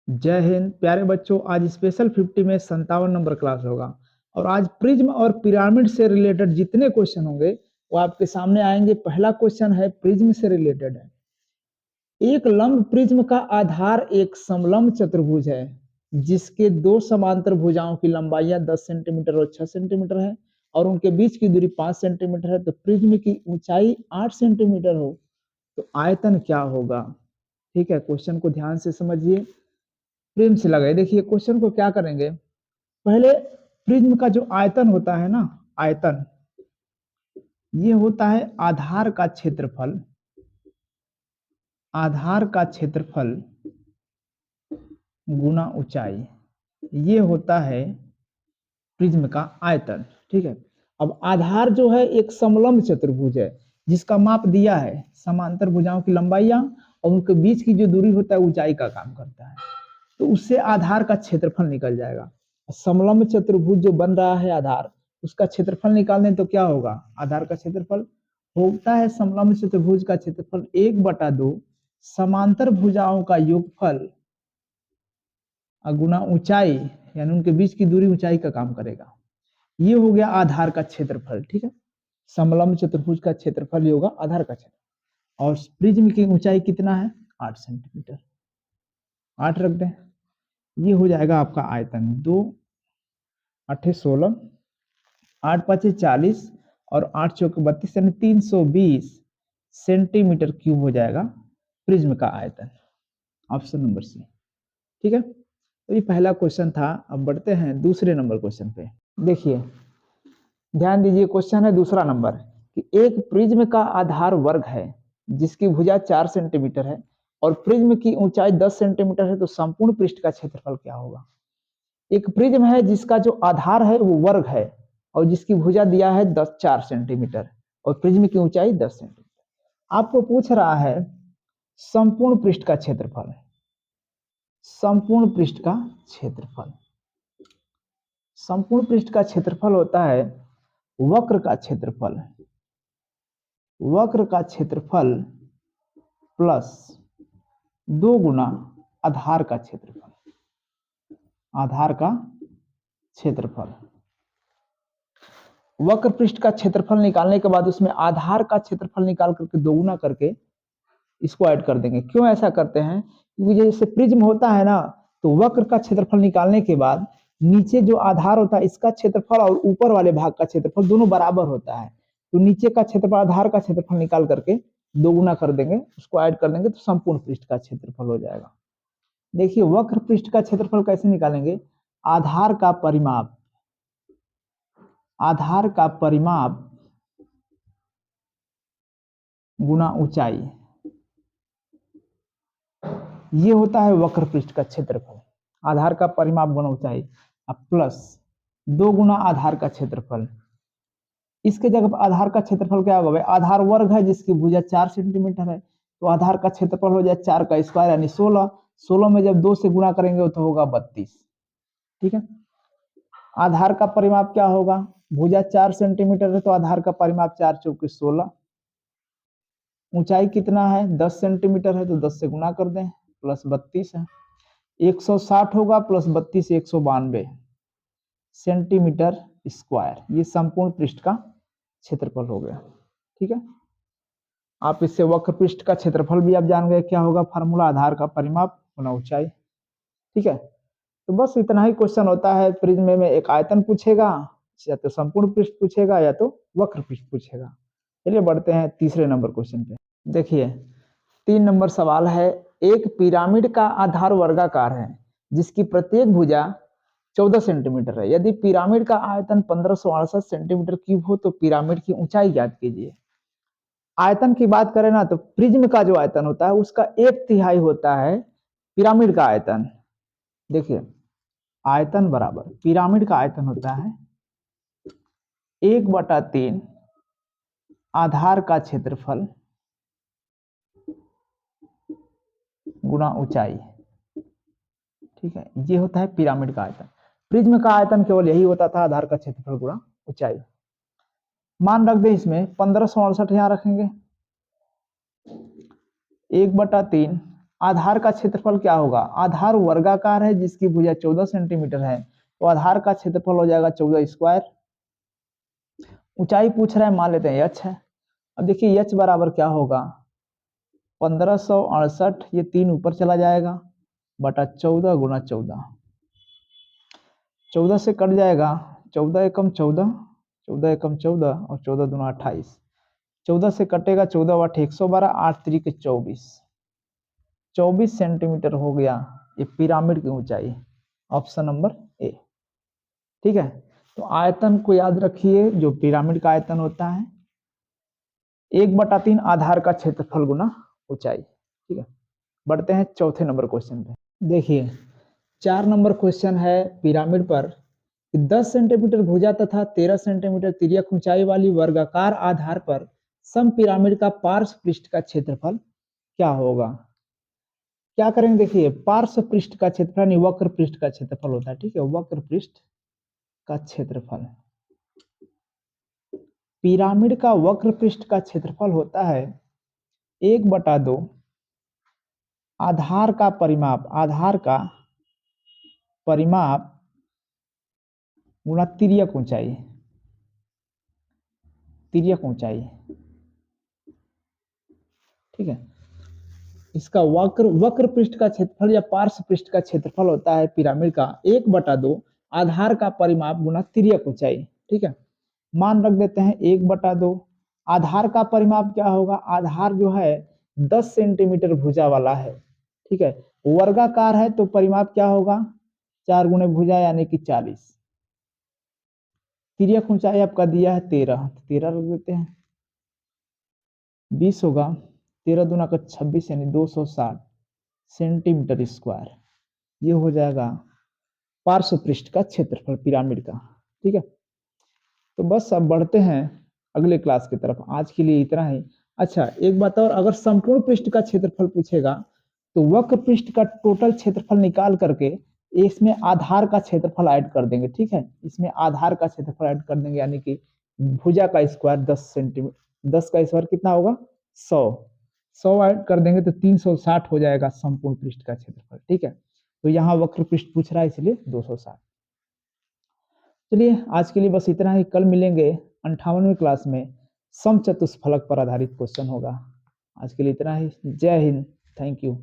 जय हिंद प्यारे बच्चों। आज स्पेशल 50 में 57 नंबर क्लास होगा और आज प्रिज्म और पिरामिड से रिलेटेड जितने क्वेश्चन होंगे वो आपके सामने आएंगे। पहला क्वेश्चन है प्रिज्म से रिलेटेड है। एक लंब प्रिज्म का आधार एक समलंब चतुर्भुज है जिसके दो समांतर भुजाओं की लंबाइयां 10 सेंटीमीटर और 6 सेंटीमीटर है और उनके बीच की दूरी 5 सेंटीमीटर है। तो प्रिज्म की ऊंचाई 8 सेंटीमीटर हो तो आयतन क्या होगा। ठीक है, क्वेश्चन को ध्यान से समझिए, प्रेम से लगाए। देखिए क्वेश्चन को क्या करेंगे, पहले प्रिज्म का जो आयतन होता है ना, आयतन ये होता है आधार का क्षेत्रफल। आधार का क्षेत्रफल गुना ऊंचाई, ये होता है प्रिज्म का आयतन। ठीक है, अब आधार जो है एक समलंब चतुर्भुज है जिसका माप दिया है, समांतर भुजाओं की लंबाइयां और उनके बीच की जो दूरी होता है ऊंचाई का काम करता है। तो उससे आधार का क्षेत्रफल निकल जाएगा। समलंब चतुर्भुज जो बन रहा है आधार, उसका क्षेत्रफल निकालने तो क्या होगा, आधार का क्षेत्रफल होता है समलंब चतुर्भुज का क्षेत्रफल 1/2 समांतर भुजाओं का योगफल गुना ऊंचाई, यानी उनके बीच की दूरी ऊंचाई का काम करेगा। ये हो गया आधार का क्षेत्रफल। ठीक है, समलंब चतुर्भुज का क्षेत्रफल ये होगा आधार का क्षेत्रफल। और प्रिज्म की ऊंचाई कितना है, 8 सेंटीमीटर। 8 रख दें, ये हो जाएगा आपका आयतन। 2 8 16, 8 5 40 और 8 चौक 32 यानी 320 सेंटीमीटर क्यूब हो जाएगा प्रिज्म का आयतन। Option number C. ठीक है, तो ये पहला क्वेश्चन था। अब बढ़ते हैं दूसरे नंबर क्वेश्चन पे। देखिए ध्यान दीजिए, क्वेश्चन है दूसरा नंबर कि एक प्रिज्म का आधार वर्ग है जिसकी भुजा 4 सेंटीमीटर है और प्रिज्म की ऊंचाई 10 सेंटीमीटर है, तो संपूर्ण पृष्ठ का क्षेत्रफल क्या होगा। एक प्रिज्म है जिसका जो आधार है वो वर्ग है और जिसकी भुजा दिया है 4 सेंटीमीटर और प्रिज्म की ऊंचाई 10 सेंटीमीटर। आपको पूछ रहा है संपूर्ण पृष्ठ का क्षेत्रफल। संपूर्ण पृष्ठ का क्षेत्रफल, संपूर्ण पृष्ठ का क्षेत्रफल होता है वक्र का क्षेत्रफल। वक्र का क्षेत्रफल प्लस 2 गुना आधार का क्षेत्रफल। आधार का क्षेत्रफल, वक्र पृष्ठ का क्षेत्रफल निकालने के बाद उसमें आधार का क्षेत्रफल निकाल करके दोगुना करके इसको ऐड कर देंगे। क्यों ऐसा करते हैं, क्योंकि जैसे प्रिज्म होता है ना, तो वक्र का क्षेत्रफल निकालने के बाद नीचे जो आधार होता है इसका क्षेत्रफल और ऊपर वाले भाग का क्षेत्रफल दोनों बराबर होता है। तो नीचे का क्षेत्रफल आधार का क्षेत्रफल निकाल करके दोगुना कर देंगे, उसको ऐड कर देंगे तो संपूर्ण पृष्ठ का क्षेत्रफल हो जाएगा। देखिए वक्र पृष्ठ का क्षेत्रफल कैसे निकालेंगे, आधार का परिमाप, आधार का परिमाप गुना ऊंचाई, ये होता है वक्र पृष्ठ का क्षेत्रफल। आधार का परिमाप गुना ऊंचाई अब प्लस 2 गुना आधार का क्षेत्रफल। इसके जगह आधार का क्षेत्रफल क्या होगा, आधार वर्ग है जिसकी भुजा 4 सेंटीमीटर है, तो आधार का क्षेत्रफल हो जाए 4 का स्क्वायर यानी 16। 16 में जब 2 से गुणा करेंगे तो होगा 32। ठीक है, आधार का परिमाप क्या होगा, भुजा 4 सेंटीमीटर है तो आधार का परिमाप 4 चौके 16। ऊंचाई कितना है 10 सेंटीमीटर है तो 10 से गुणा कर दें, प्लस 32 है। 160 होगा प्लस 32 192 सेंटीमीटर स्क्वायर। ये संपूर्ण पृष्ठ का क्षेत्रफल हो गया। ठीक है, आप इससे वक्र पृष्ठ का क्षेत्रफल भी आप जान गए, क्या होगा फार्मूला, आधार का परिमाप गुना ऊंचाई। ठीक है, तो बस इतना ही क्वेश्चन होता है प्रिज्म में। एक आयतन पूछेगा, या तो संपूर्ण पृष्ठ पूछेगा या तो वक्र पृष्ठ पूछेगा। चलिए बढ़ते हैं तीसरे नंबर क्वेश्चन पे। देखिए 3 नंबर सवाल है, एक पिरामिड का आधार वर्गाकार है जिसकी प्रत्येक भुजा 14 सेंटीमीटर है। यदि पिरामिड का आयतन 1568 सेंटीमीटर क्यूब हो तो पिरामिड की ऊंचाई ज्ञात कीजिए। आयतन की बात करें ना, तो प्रिज्म का जो आयतन होता है उसका 1/3 होता है पिरामिड का आयतन। देखिए आयतन बराबर पिरामिड का आयतन होता है 1/3 आधार का क्षेत्रफल गुना ऊंचाई। ठीक है, ये होता है पिरामिड का आयतन। प्रिज्म का आयतन केवल यही होता था, आधार का क्षेत्रफल गुना ऊंचाई। मान रख दे इसमें 1568 यहां रखेंगे, 1/3 आधार का क्षेत्रफल क्या होगा, आधार वर्गाकार है जिसकी भुजा 14 सेंटीमीटर है, तो आधार का क्षेत्रफल हो जाएगा 14 स्क्वायर। ऊंचाई पूछ रहा है, मान लेते हैं एच है। अब देखिए एच बराबर क्या होगा, 1568, ये 3 ऊपर चला जाएगा बटा 14 गुना 14, 14 से कट जाएगा, 14 एकम 14, 14 एकम 14 और 14 दूना 28, 14 से कटेगा 14 बटे 112, 8 त्रिक 24, 24 सेंटीमीटर हो गया ये पिरामिड की ऊंचाई, ऑप्शन नंबर ए। ठीक है, तो आयतन को याद रखिए, जो पिरामिड का आयतन होता है 1/3 आधार का क्षेत्रफल गुना ऊंचाई। ठीक है, बढ़ते हैं चौथे नंबर क्वेश्चन पे। देखिए 4 नंबर क्वेश्चन है पिरामिड पर, 10 सेंटीमीटर भुजा तथा 13 सेंटीमीटर तिर्यक ऊंचाई वाली वर्गाकार आधार पर सम पिरामिड का पार्श्व पृष्ठ का क्षेत्रफल क्या होगा। क्या करेंगे, देखिए पार्श्व पृष्ठ का क्षेत्रफल यानी वक्र पृष्ठ का क्षेत्रफल होता है। ठीक है, वक्र पृष्ठ का क्षेत्रफल, पिरामिड का वक्र पृष्ठ का क्षेत्रफल होता है 1/2 आधार का परिमाप, आधार का परिमाप गुना तिर्यक ऊंचाई, तिर्यक ऊंचाई। ठीक है, इसका वक्र पृष्ठ का क्षेत्रफल या पार्श्व पृष्ठ का क्षेत्रफल होता है पिरामिड का 1/2 आधार का परिमाप गुना तिर्यक ऊंचाई। ठीक है, मान रख देते हैं 1/2, आधार का परिमाप क्या होगा, आधार जो है 10 सेंटीमीटर भुजा वाला है। ठीक है, वर्गाकार है तो परिमाप क्या होगा, 4 गुने भुजा यानी कि 40, तिर्यक ऊंचाई आपका दिया है 13, 13 रख देते हैं, 20 होगा, 13 दूना का 26 यानी 260 सेंटीमीटर स्क्वायर, ये हो जाएगा पार्श्व पृष्ठ का क्षेत्रफल पिरामिड का। ठीक है, तो बस अब बढ़ते हैं अगले क्लास की तरफ, आज के लिए इतना ही। अच्छा एक बात और, अगर संपूर्ण पृष्ठ का क्षेत्रफल पूछेगा तो वक्र पृष्ठ का टोटल क्षेत्रफल निकाल करके इसमें आधार का क्षेत्रफल ऐड कर देंगे। ठीक है, इसमें आधार का क्षेत्रफल ऐड कर देंगे, यानी कि भुजा का स्क्वायर 10 सेंटीमीटर, 10 का स्क्वायर कितना होगा 100, 100 ऐड कर देंगे तो 360 हो जाएगा संपूर्ण पृष्ठ का क्षेत्रफल। ठीक है, तो यहाँ वक्र पृष्ठ पूछ रहा है इसलिए 260। चलिए आज के लिए बस इतना ही, कल मिलेंगे 58वीं क्लास में, समचतुष्फलक पर आधारित क्वेश्चन होगा। आज के लिए इतना ही, जय हिंद, थैंक यू।